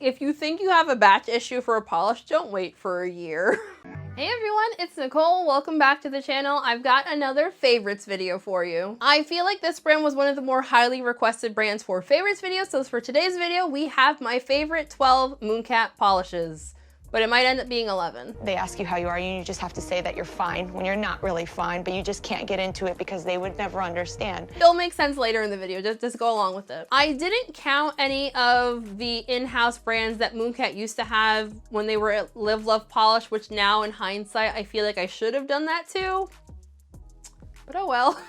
If you think you have a batch issue for a polish, don't wait for a year. Hey everyone, it's Nicole. Welcome back to the channel. I've got another favorites video for you. I feel like this brand was one of the more highly requested brands for favorites videos, so for today's video, we have my favorite 12 Mooncat polishes. But it might end up being 11. They ask you how you are, and you just have to say that you're fine when you're not really fine, but you just can't get into it because they would never understand. It'll make sense later in the video, just go along with it. I didn't count any of the in-house brands that Mooncat used to have when they were at Live Love Polish, which now in hindsight, I feel like I should have done that too. But oh well.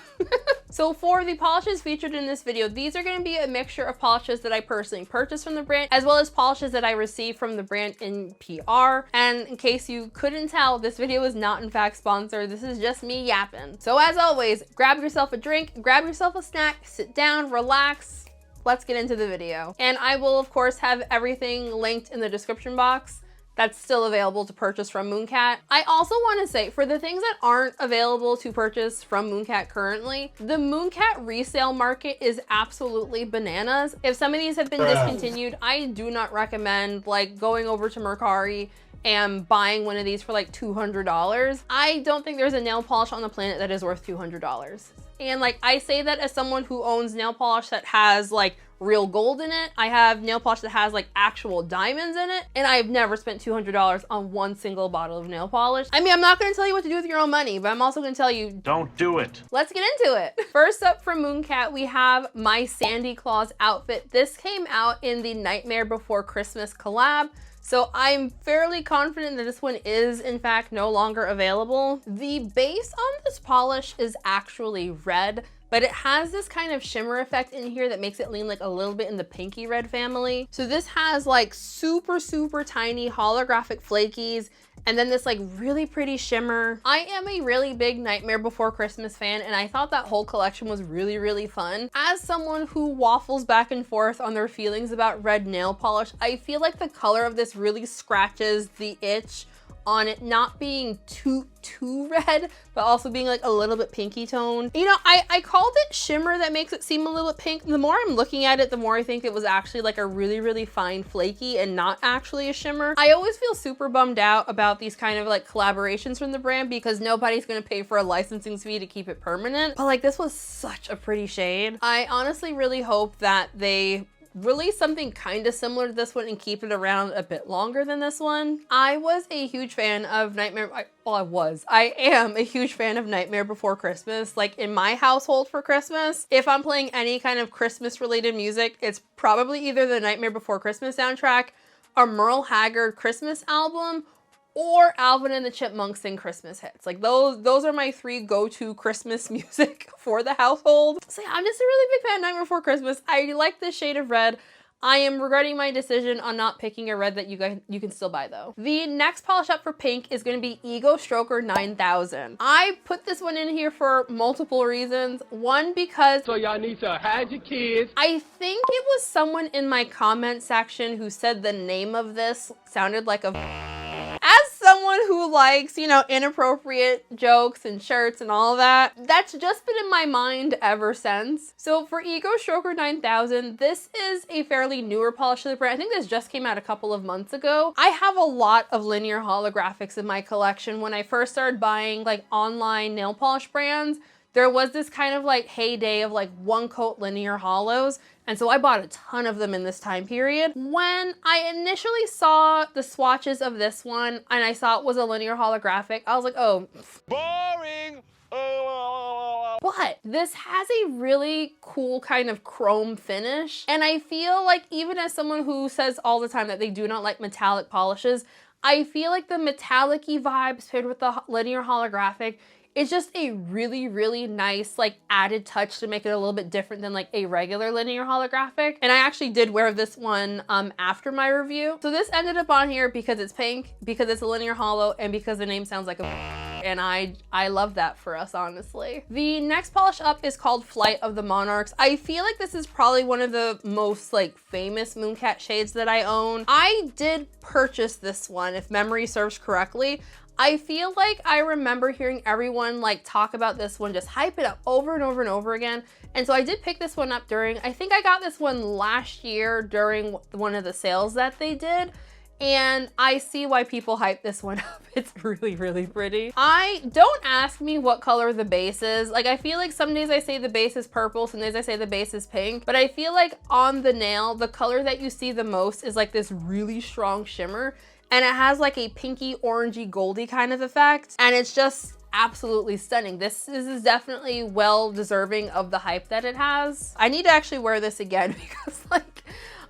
So for the polishes featured in this video, these are going to be a mixture of polishes that I personally purchased from the brand, as well as polishes that I received from the brand in PR. And in case you couldn't tell, this video is not in fact sponsored. This is just me yapping. So as always, grab yourself a drink, grab yourself a snack, sit down, relax. Let's get into the video. And I will of course have everything linked in the description box. That's still available to purchase from Mooncat. I also want to say, for the things that aren't available to purchase from Mooncat currently, the Mooncat resale market is absolutely bananas. If some of these have been discontinued, I do not recommend like going over to Mercari and buying one of these for like $200. I don't think there's a nail polish on the planet that is worth $200. And like, I say that as someone who owns nail polish that has like real gold in it. I have nail polish that has like actual diamonds in it, and I've never spent $200 on one single bottle of nail polish. I mean, I'm not gonna tell you what to do with your own money, but I'm also gonna tell you, don't do it. Let's get into it. First up from Mooncat, we have my Sandy Claus outfit. This came out in the Nightmare Before Christmas collab. So I'm fairly confident that this one is in fact no longer available. The base on this polish is actually red, but it has this kind of shimmer effect in here that makes it lean like a little bit in the pinky red family. So this has like super tiny holographic flakies, and then this like really pretty shimmer. I am a really big Nightmare Before Christmas fan, and I thought that whole collection was really fun. As someone who waffles back and forth on their feelings about red nail polish, I feel like the color of this really scratches the itch on it not being too red, but also being like a little bit pinky toned. You know, I called it shimmer that makes it seem a little bit pink. The more I'm looking at it, the more I think it was actually like a really fine flaky and not actually a shimmer. I always feel super bummed out about these kind of like collaborations from the brand because nobody's gonna pay for a licensing fee to keep it permanent. But like, this was such a pretty shade. I honestly really hope that they release something kind of similar to this one and keep it around a bit longer than this one. I was a huge fan of I am a huge fan of Nightmare Before Christmas. Like in my household for Christmas, if I'm playing any kind of Christmas related music, it's probably either the Nightmare Before Christmas soundtrack, a Merle Haggard Christmas album, or Alvin and the Chipmunks sing Christmas hits. Like those are my three go-to Christmas music for the household. So yeah, I'm just a really big fan of Nightmare Before Christmas. I like this shade of red. I am regretting my decision on not picking a red that you can still buy though. The next polish up for pink is gonna be Ego Stroker 9000. I put this one in here for multiple reasons. One, because so y'all need to hide your kids. I think it was someone in my comment section who said the name of this sounded like a... As someone who likes, you know, inappropriate jokes and shirts and all that, that's just been in my mind ever since. So for Ego Stroker 9000, this is a fairly newer polish to the brand. I think this just came out a couple of months ago. I have a lot of linear holographics in my collection. When I first started buying like online nail polish brands, there was this kind of like heyday of like one coat linear holos. And so I bought a ton of them in this time period. When I initially saw the swatches of this one and I saw it was a linear holographic, I was like, oh, boring. But this has a really cool kind of chrome finish. And I feel like even as someone who says all the time that they do not like metallic polishes, I feel like the metallic-y vibes paired with the linear holographic, it's just a really nice like added touch to make it a little bit different than like a regular linear holographic. And I actually did wear this one after my review. So this ended up on here because it's pink, because it's a linear holo, and because the name sounds like a and I love that for us, honestly. The next polish up is called Flight of the Monarchs. I feel like this is probably one of the most like famous Mooncat shades that I own. I did purchase this one, if memory serves correctly. I feel like I remember hearing everyone like talk about this one, just hype it up over and over and over again. And so I did pick this one up during, I think I got this one last year during one of the sales that they did. And I see why people hype this one up. It's really, really pretty. Don't ask me what color the base is. Like, I feel like some days I say the base is purple, some days I say the base is pink, but I feel like on the nail, the color that you see the most is like this really strong shimmer, and it has like a pinky, orangey, goldy kind of effect, and it's just absolutely stunning. This is definitely well deserving of the hype that it has. I need to actually wear this again because like,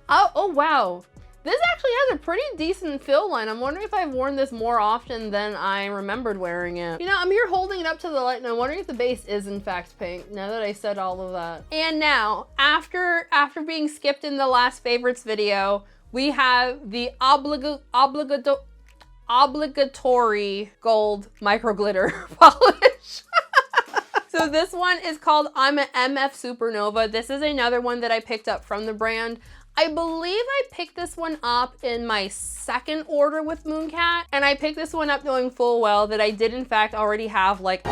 oh wow. This actually has a pretty decent fill line. I'm wondering if I've worn this more often than I remembered wearing it. You know, I'm here holding it up to the light and I'm wondering if the base is in fact pink, now that I said all of that. And now, after being skipped in the last favorites video, we have the obligatory gold micro glitter polish. So this one is called An MF Supernova. This is another one that I picked up from the brand. I believe I picked this one up in my second order with Mooncat, and I picked this one up knowing full well that I did in fact already have like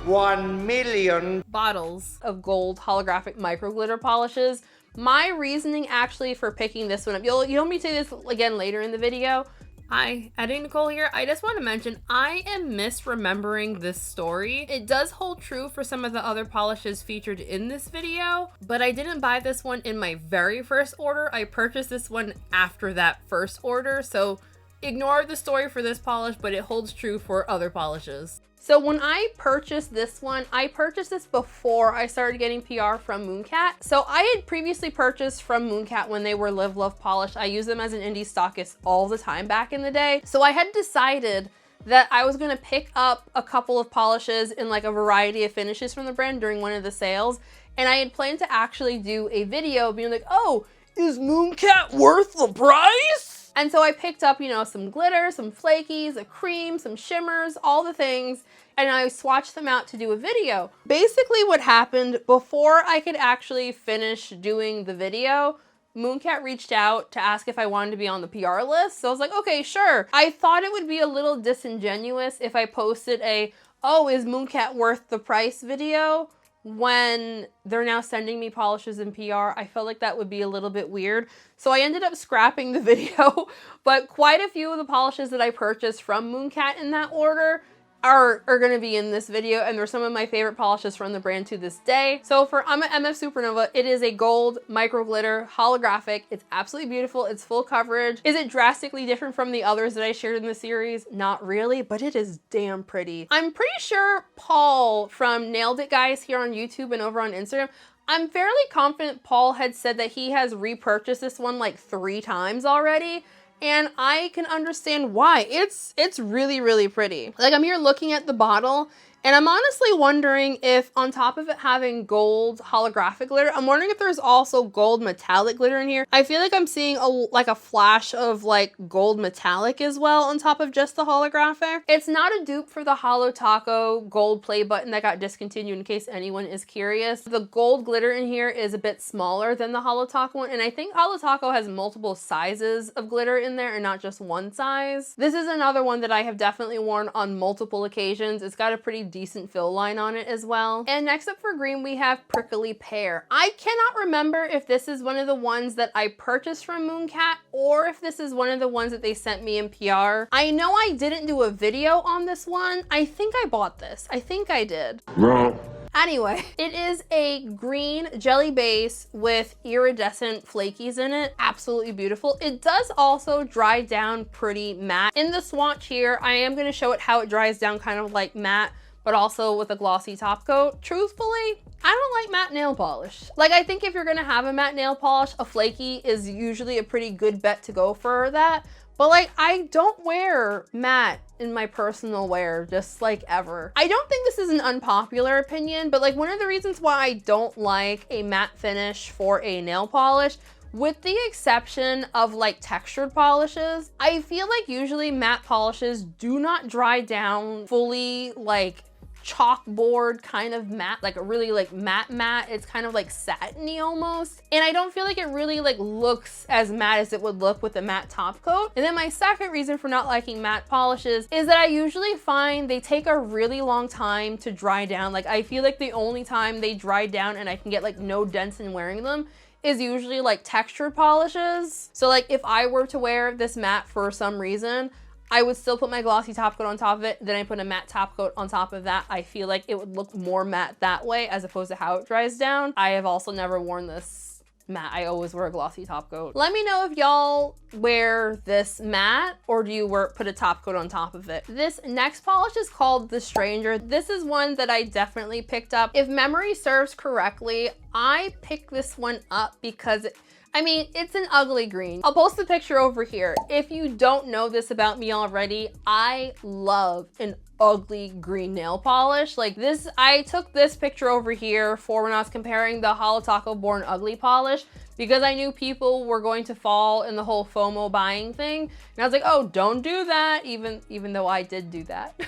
1 million bottles of gold holographic micro glitter polishes. My reasoning actually for picking this one up, you'll hear me say this again later in the video. Hi, Nicole here. I just want to mention I am misremembering this story. It does hold true for some of the other polishes featured in this video, but I didn't buy this one in my very first order. I purchased this one after that first order, so ignore the story for this polish, but it holds true for other polishes. So when I purchased this one, I purchased this before I started getting PR from Mooncat. So I had previously purchased from Mooncat when they were Live Love Polish. I used them as an indie stockist all the time back in the day. So I had decided that I was gonna pick up a couple of polishes in like a variety of finishes from the brand during one of the sales. And I had planned to actually do a video being like, oh, is Mooncat worth the price? And so I picked up, you know, some glitter, some flakies, a cream, some shimmers, all the things, and I swatched them out to do a video. Basically what happened, before I could actually finish doing the video, Mooncat reached out to ask if I wanted to be on the PR list. So I was like, okay, sure. I thought it would be a little disingenuous if I posted a, oh, is Mooncat worth the price video when they're now sending me polishes in PR. I felt like that would be a little bit weird. So I ended up scrapping the video, but quite a few of the polishes that I purchased from Mooncat in that order are gonna be in this video, and they're some of my favorite polishes from the brand to this day. So for An MF Supernova, it is a gold micro glitter holographic. It's absolutely beautiful. It's full coverage. Is it drastically different from the others that I shared in the series? Not really, but it is damn pretty. I'm pretty sure Paul from Nailed It Guys here on YouTube and over on Instagram, I'm fairly confident Paul had said that he has repurchased this one like 3 times already. And I can understand why. It's really, really pretty. Like, I'm here looking at the bottle, and I'm honestly wondering if on top of it having gold holographic glitter, I'm wondering if there's also gold metallic glitter in here. I feel like I'm seeing a flash of like gold metallic as well on top of just the holographic. It's not a dupe for the Holo Taco gold play button that got discontinued, in case anyone is curious. The gold glitter in here is a bit smaller than the Holo Taco one, and I think Holo Taco has multiple sizes of glitter in there and not just one size. This is another one that I have definitely worn on multiple occasions. It's got a pretty decent fill line on it as well. And next up for green, we have Prickly Pear. I cannot remember if this is one of the ones that I purchased from Mooncat or if this is one of the ones that they sent me in PR. I know I didn't do a video on this one. I think I bought this. I think I did. Wrong. Anyway, it is a green jelly base with iridescent flakies in it. Absolutely beautiful. It does also dry down pretty matte. In the swatch here, I am going to show it how it dries down kind of like matte, but also with a glossy top coat. Truthfully, I don't like matte nail polish. Like, I think if you're gonna have a matte nail polish, a flaky is usually a pretty good bet to go for that. But like, I don't wear matte in my personal wear, just like ever. I don't think this is an unpopular opinion, but like one of the reasons why I don't like a matte finish for a nail polish, with the exception of like textured polishes, I feel like usually matte polishes do not dry down fully like chalkboard kind of matte, like a really like matte. It's kind of like satiny almost. And I don't feel like it really like looks as matte as it would look with a matte top coat. And then my second reason for not liking matte polishes is that I usually find they take a really long time to dry down. Like I feel like the only time they dry down and I can get like no dents in wearing them is usually like textured polishes. So like if I were to wear this matte for some reason, I would still put my glossy top coat on top of it, then I put a matte top coat on top of that. I feel like it would look more matte that way as opposed to how it dries down. I have also never worn this matte. I always wear a glossy top coat. Let me know if y'all wear this matte or do you put a top coat on top of it. This next polish is called The Stranger. This is one that I definitely picked up. If memory serves correctly, I picked this one up because I mean, it's an ugly green. I'll post the picture over here. If you don't know this about me already, I love an ugly green nail polish. Like this, I took this picture over here for when I was comparing the Holo Taco Born Ugly polish because I knew people were going to fall in the whole FOMO buying thing. And I was like, oh, don't do that, even though I did do that.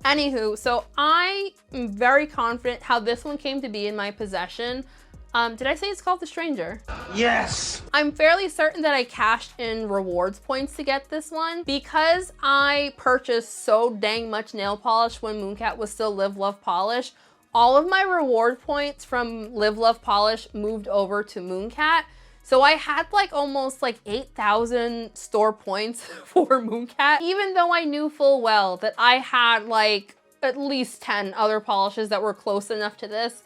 Anywho, so I am very confident how this one came to be in my possession. Did I say it's called The Stranger? Yes! I'm fairly certain that I cashed in rewards points to get this one because I purchased so dang much nail polish when Mooncat was still Live Love Polish. All of my reward points from Live Love Polish moved over to Mooncat. So I had like almost like 8,000 store points for Mooncat, even though I knew full well that I had like at least 10 other polishes that were close enough to this.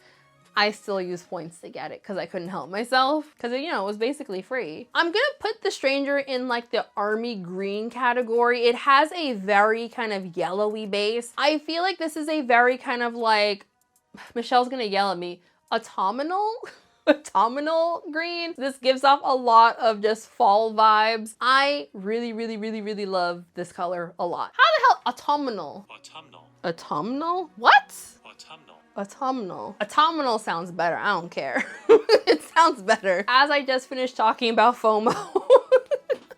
I still use points to get it because I couldn't help myself because, you know, it was basically free. I'm gonna put The Stranger in like the army green category. It has a very kind of yellowy base. I feel like this is a very kind of like, Michelle's gonna yell at me, autumnal green. This gives off a lot of just fall vibes. I really love this color a lot. How the hell autumnal? Autumnal? What? Autumnal. Autumnal sounds better. I don't care. It sounds better. As I just finished talking about FOMO.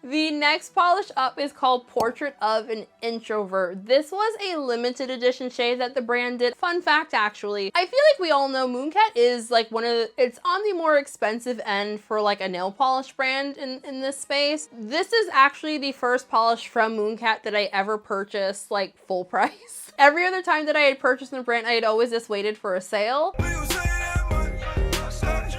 The next polish up is called Portrait of an Introvert. This was a limited edition shade that the brand did. Fun fact, actually, I feel like we all know Mooncat is like it's on the more expensive end for like a nail polish brand in this space. This is actually the first polish from Mooncat that I ever purchased like full price. Every other time that I had purchased the brand, I had always just waited for a sale.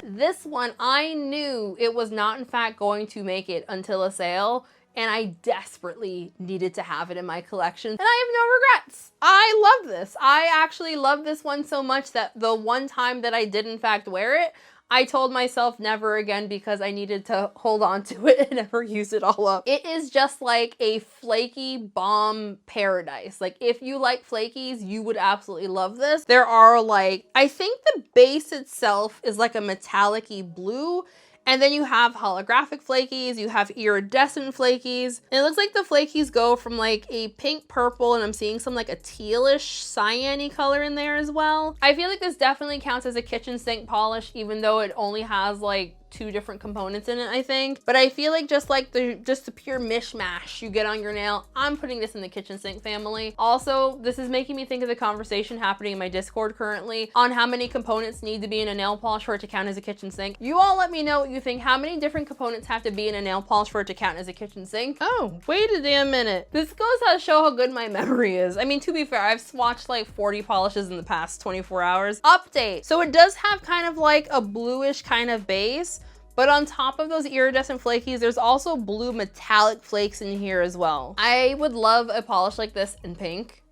This one, I knew it was not in fact going to make it until a sale, and I desperately needed to have it in my collection, and I have no regrets. I love this. I actually love this one so much that the one time that I did in fact wear it, I told myself never again because I needed to hold on to it and never use it all up. It is just like a flaky bomb paradise. Like if you like flakies, you would absolutely love this. There are like, I think the base itself is like a metallic-y blue. And then you have holographic flakies, you have iridescent flakies. And it looks like the flakies go from like a pink purple, and I'm seeing some like a tealish cyan-y color in there as well. I feel like this definitely counts as a kitchen sink polish, even though it only has like 2 different components in it, I think. But I feel like just the pure mishmash you get on your nail, I'm putting this in the kitchen sink family. Also, this is making me think of the conversation happening in my Discord currently on how many components need to be in a nail polish for it to count as a kitchen sink. You all let me know what you think. How many different components have to be in a nail polish for it to count as a kitchen sink? Oh, wait a damn minute. This goes to show how good my memory is. I mean, to be fair, I've swatched like 40 polishes in the past 24 hours. Update. So it does have kind of like a bluish kind of base, but on top of those iridescent flakies, there's also blue metallic flakes in here as well. I would love a polish like this in pink.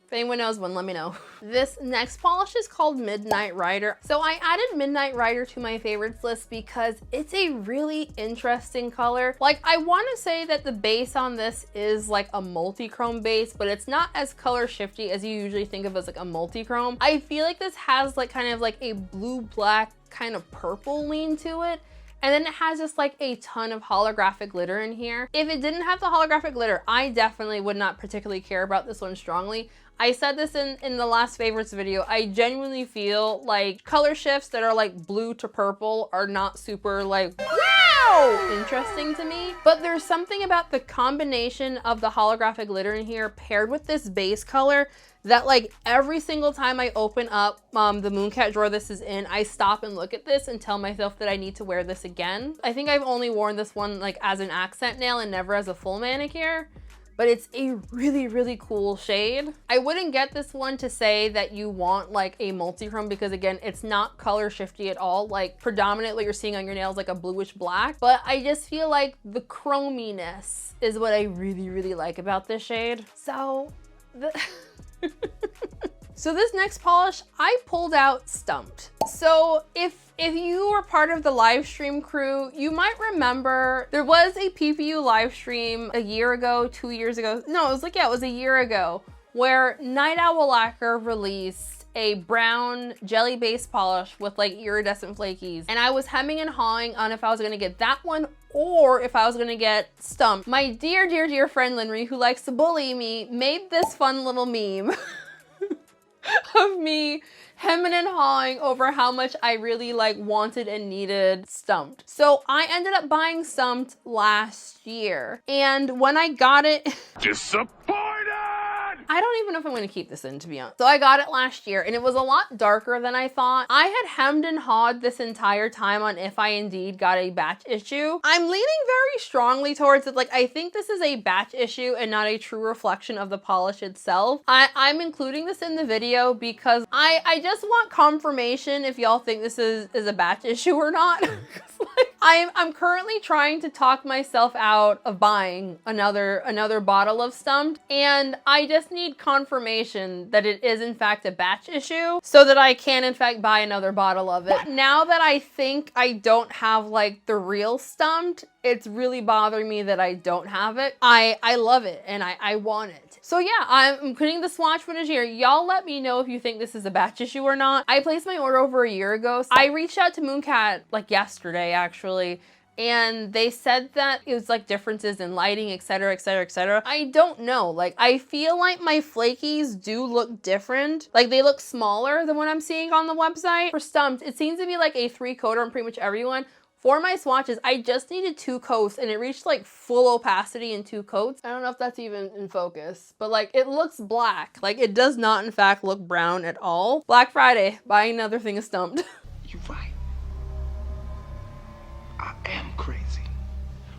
If anyone knows one, let me know. This next polish is called Midnight Rider. So I added Midnight Rider to my favorites list because it's a really interesting color. Like, I want to say that the base on this is like a multi-chrome base, but it's not as color shifty as you usually think of as like a multi-chrome. I feel like this has like kind of like a blue-black kind of purple lean to it. And then it has just like a ton of holographic glitter in here. If it didn't have the holographic glitter, I definitely would not particularly care about this one strongly. I said this in the last favorites video. I genuinely feel like color shifts that are like blue to purple are not super like, wow, so interesting to me. But there's something about the combination of the holographic glitter in here paired with this base color that like every single time I open up the Mooncat drawer this is in, I stop and look at this and tell myself that I need to wear this again. I think I've only worn this one like as an accent nail and never as a full manicure, but it's a really, really cool shade. I wouldn't get this one to say that you want like a multi-chrome because again, it's not color shifty at all. Like predominantly what you're seeing on your nails like a bluish black, but I just feel like the chrominess is what I really, really like about this shade. So so this next polish, I pulled out Stumped. So if you were part of the live stream crew, you might remember there was a PPU live stream a year ago, 2 years ago. No, it was a year ago, where Night Owl Lacquer released a brown jelly base polish with like iridescent flakies. And I was hemming and hawing on if I was gonna get that one or if I was gonna get Stumped. My dear, dear, dear friend Linry, who likes to bully me, made this fun little meme of me hemming and hawing over how much I really like wanted and needed Stumped. So I ended up buying Stumped last year. And when I got it, Disappointed! I don't even know if I'm gonna keep this in, to be honest. So I got it last year and it was a lot darker than I thought. I had hemmed and hawed this entire time on if I indeed got a batch issue. I'm leaning very strongly towards it. Like, I think this is a batch issue and not a true reflection of the polish itself. I'm including this in the video because I just want confirmation if y'all think this is a batch issue or not. Like, I'm currently trying to talk myself out of buying another bottle of Stumped, and I just need confirmation that it is in fact a batch issue so that I can in fact buy another bottle of it. Now that I think I don't have like the real Stumped, it's really bothering me that I don't have it. I love it and I want it. So yeah, I'm putting the swatch footage here. Y'all let me know if you think this is a batch issue or not. I placed my order over a year ago. So I reached out to Mooncat like yesterday actually, and they said that it was like differences in lighting, etc, etc, etc. I don't know. Like, I feel like my flakies do look different. Like, they look smaller than what I'm seeing on the website. For Stumped, it seems to be like a 3-coat on pretty much everyone. For my swatches, I just needed 2 coats and it reached like full opacity in 2 coats. I don't know if that's even in focus, but like it looks black. Like, it does not in fact look brown at all. Black Friday, buying another thing of Stumped. You're right. I am crazy.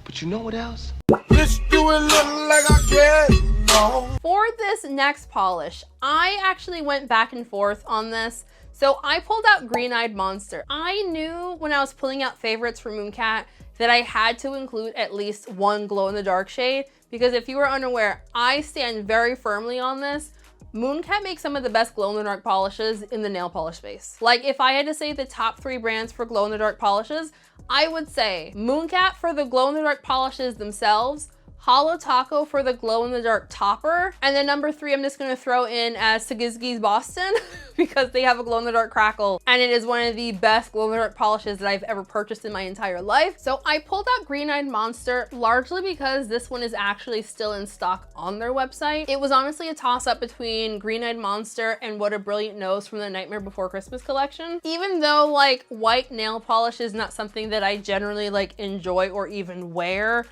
But you know what else? This do it look like I can. No. For this next polish, I actually went back and forth on this. So I pulled out Green-Eyed Monster. I knew when I was pulling out favorites for Mooncat that I had to include at least one glow-in-the-dark shade, because if you were unaware, I stand very firmly on this. Mooncat makes some of the best glow-in-the-dark polishes in the nail polish space. Like, if I had to say the top 3 brands for glow-in-the-dark polishes, I would say Mooncat for the glow-in-the-dark polishes themselves, Holo Taco for the glow-in-the-dark topper, and then number 3 I'm just gonna throw in as Sigizgi's Boston because they have a glow-in-the-dark crackle and it is one of the best glow-in-the-dark polishes that I've ever purchased in my entire life. So I pulled out Green-Eyed Monster largely because this one is actually still in stock on their website. It was honestly a toss-up between Green-Eyed Monster and What a Brilliant Nose from the Nightmare Before Christmas collection. Even though like white nail polish is not something that I generally like enjoy or even wear,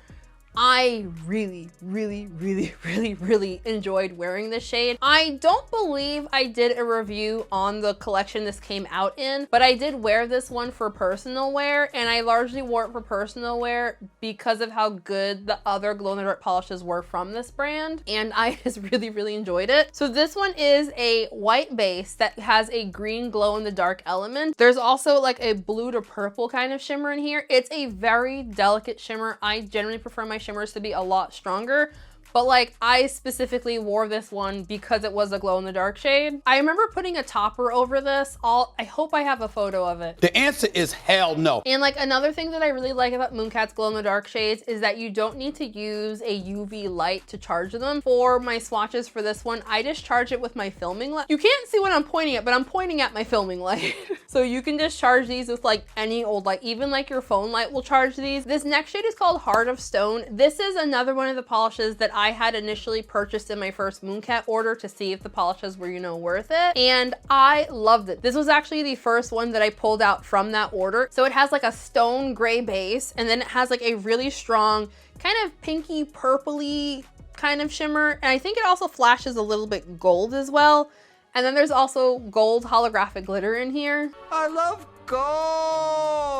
I really, really, really, really, really enjoyed wearing this shade. I don't believe I did a review on the collection this came out in, but I did wear this one for personal wear, and I largely wore it for personal wear because of how good the other glow-in-the-dark polishes were from this brand, and I just really, really enjoyed it. So this one is a white base that has a green glow-in-the-dark element. There's also like a blue to purple kind of shimmer in here. It's a very delicate shimmer. I generally prefer my shimmers to be a lot stronger, but like I specifically wore this one because it was a glow-in-the-dark shade. I remember putting a topper over this. I hope I have a photo of it. The answer is hell no. And like another thing that I really like about Mooncat's glow-in-the-dark shades is that you don't need to use a UV light to charge them. For my swatches for this one, I just charge it with my filming light. You can't see what I'm pointing at, but I'm pointing at my filming light. So you can just charge these with like any old light, even like your phone light will charge these. This next shade is called Heart of Stone. This is another one of the polishes that I had initially purchased in my first Mooncat order to see if the polishes were, you know, worth it. And I loved it. This was actually the first one that I pulled out from that order. So it has like a stone gray base, and then it has like a really strong kind of pinky purpley kind of shimmer. And I think it also flashes a little bit gold as well. And then there's also gold holographic glitter in here. I love gold.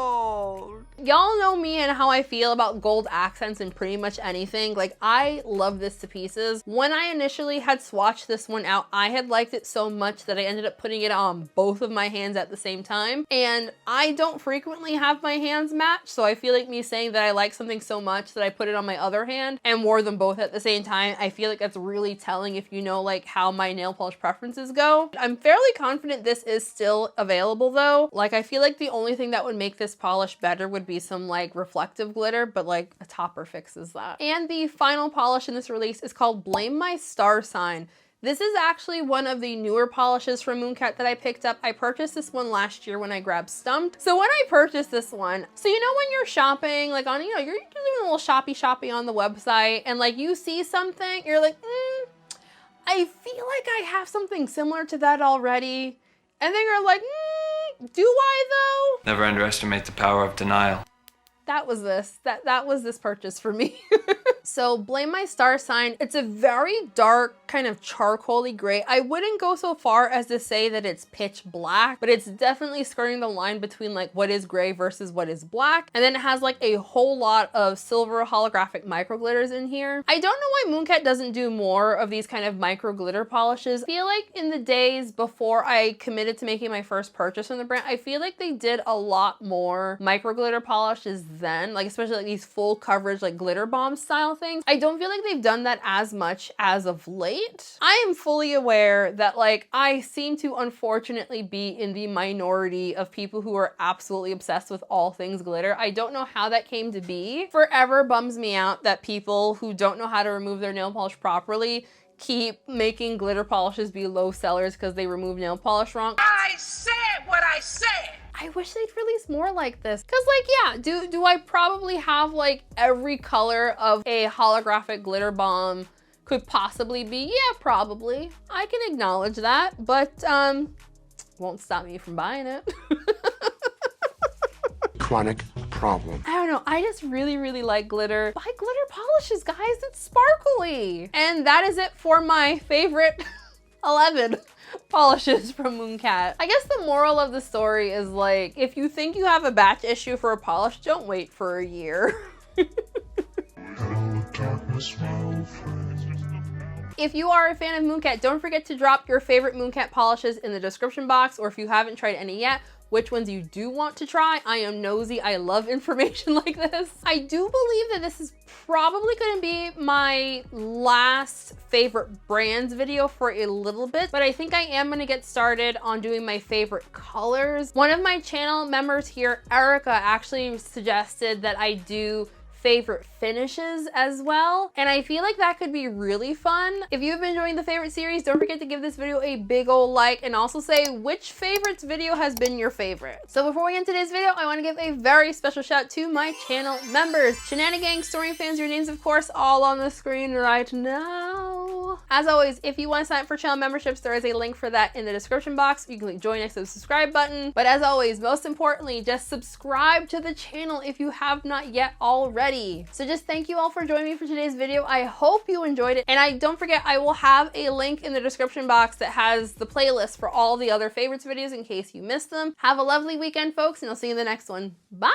Y'all know me and how I feel about gold accents in pretty much anything. Like, I love this to pieces. When I initially had swatched this one out, I had liked it so much that I ended up putting it on both of my hands at the same time. And I don't frequently have my hands matched, so I feel like me saying that I like something so much that I put it on my other hand and wore them both at the same time, I feel like that's really telling if you know like how my nail polish preferences go. I'm fairly confident this is still available though. Like, I feel like the only thing that would make this polish better would be some like reflective glitter, but like a topper fixes that. And the final polish in this release is called Blame My Star Sign. This is actually one of the newer polishes from Mooncat that I picked up. I purchased this one last year when I grabbed Stumped. So when I purchased this one, so you know when you're shopping, like on, you know, you're doing a little shoppy on the website and like you see something, you're like, I feel like I have something similar to that already. And then you're like, do I though? Never underestimate the power of denial. That was this. That was this purchase for me. So Blame My Star Sign, it's a very dark kind of charcoaly gray. I wouldn't go so far as to say that it's pitch black, but it's definitely skirting the line between like what is gray versus what is black. And then it has like a whole lot of silver holographic micro glitters in here. I don't know why Mooncat doesn't do more of these kind of micro glitter polishes. I feel like in the days before I committed to making my first purchase from the brand, I feel like they did a lot more micro glitter polishes then, like especially like these full coverage like glitter bomb style things. I don't feel like they've done that as much as of late. I am fully aware that like I seem to unfortunately be in the minority of people who are absolutely obsessed with all things glitter. I don't know how that came to be. Forever bums me out that people who don't know how to remove their nail polish properly keep making glitter polishes be low sellers because they remove nail polish wrong. I said what I said. I wish they'd release more like this. Cause like, yeah, do I probably have like every color of a holographic glitter bomb could possibly be? Yeah, probably. I can acknowledge that, but won't stop me from buying it. Chronic problem. I don't know, I just really like glitter. Buy glitter polishes, guys, it's sparkly. And that is it for my favorite 11 polishes from Mooncat. I guess the moral of the story is like, if you think you have a batch issue for a polish, don't wait for a year. Hello, darkness, my old friend. If you are a fan of Mooncat, don't forget to drop your favorite Mooncat polishes in the description box, or if you haven't tried any yet, which ones you do want to try. I am nosy. I love information like this. I do believe that this is probably going to be my last favorite brands video for a little bit, but I think I am going to get started on doing my favorite colors. One of my channel members here, Erica, actually suggested that I do favorite finishes as well, and I feel like that could be really fun. If you've been enjoying the favorite series, don't forget to give this video a big old like and also say which favorites video has been your favorite. So before we end today's video, I want to give a very special shout to my channel members. Shenanigans, Story fans, your names of course all on the screen right now. As always, if you want to sign up for channel memberships, there is a link for that in the description box. You can click join next to the subscribe button. But as always, most importantly, just subscribe to the channel if you have not yet already. So just thank you all for joining me for today's video. I hope you enjoyed it. And don't forget, I will have a link in the description box that has the playlist for all the other favorites videos in case you missed them. Have a lovely weekend, folks, and I'll see you in the next one. Bye!